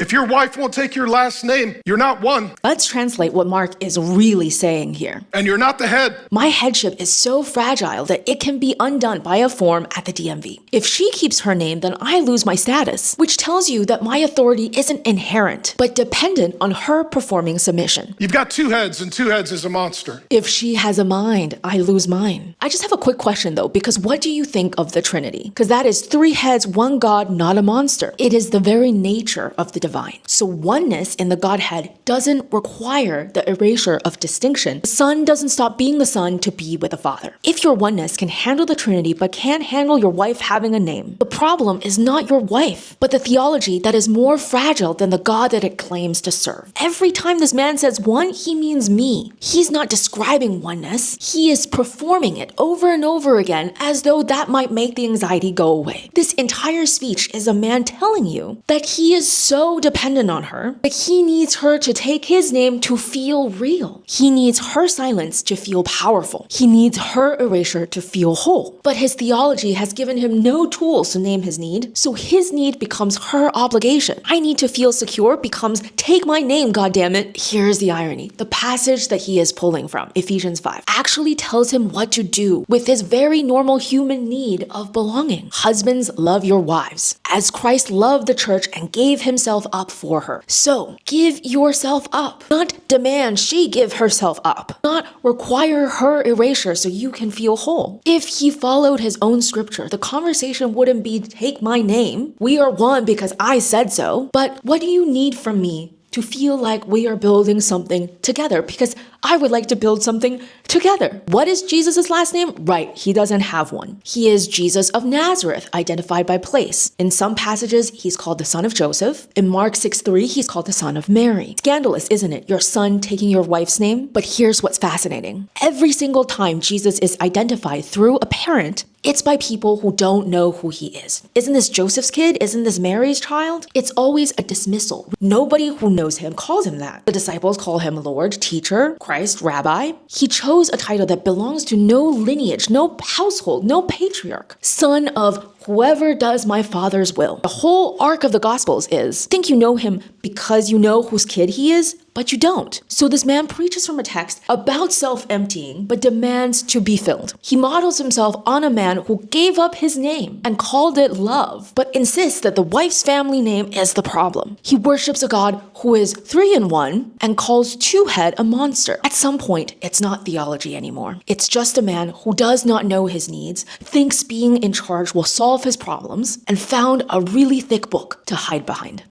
If your wife won't take your last name, you're not one. Let's translate what Mark is really saying here. And you're not the head. My headship is so fragile that it can be undone by a form at the DMV. If she keeps her name, then I lose my status, which tells you that my authority isn't inherent, but dependent on her performing submission. You've got two heads, and two heads is a monster. If she has a mind, I lose mine. I just have a quick question though, because what do you think of the Trinity? Because that is 3 heads, 1 God, not a monster. It is the very nature of the divine. So oneness in the Godhead doesn't require the erasure of distinction. The Son doesn't stop being the Son to be with the Father. If your oneness can handle the Trinity but can't handle your wife having a name, the problem is not your wife, but the theology that is more fragile than the God that it claims to serve. Every time this man says one, he means me. He's not describing oneness. He is performing it over and over again as though that might make the anxiety go away. This entire speech is a man telling you that he is so dependent on her that he needs her to take his name to feel real. He needs her silence to feel powerful. He needs her erasure to feel whole. But his theology has given him no tools to name his need, so his need becomes her obligation. I need to feel secure becomes take my name, goddammit. Here's the irony. The passage that he is pulling from, Ephesians 5, actually tells him what to do with his very normal human need of belonging. Husbands, love your wives, as Christ loved the church and gave himself up for her. So, give yourself up. Not demand she give herself up. Not require her erasure so you can feel whole. If he followed his own scripture, the conversation wouldn't be take my name. We are one because I said so. But what do you need from me to feel like we are building something together? Because I would like to build something together. What is Jesus' last name? Right, he doesn't have one. He is Jesus of Nazareth, identified by place. In some passages, he's called the son of Joseph. In Mark 6:3, he's called the son of Mary. Scandalous, isn't it? Your son taking your wife's name? But here's what's fascinating. Every single time Jesus is identified through a parent, it's by people who don't know who he is. Isn't this Joseph's kid? Isn't this Mary's child? It's always a dismissal. Nobody who knows him calls him that. The disciples call him Lord, teacher, Christ, rabbi. He chose a title that belongs to no lineage, no household, no patriarch. Son of whoever does my Father's will. The whole arc of the Gospels is, think you know him because you know whose kid he is, but you don't. So this man preaches from a text about self-emptying, but demands to be filled. He models himself on a man who gave up his name and called it love, but insists that the wife's family name is the problem. He worships a God who is 3 in 1 and calls 2-head a monster. At some point, it's not theology anymore. It's just a man who does not know his needs, thinks being in charge will solve his problems, and found a really thick book to hide behind.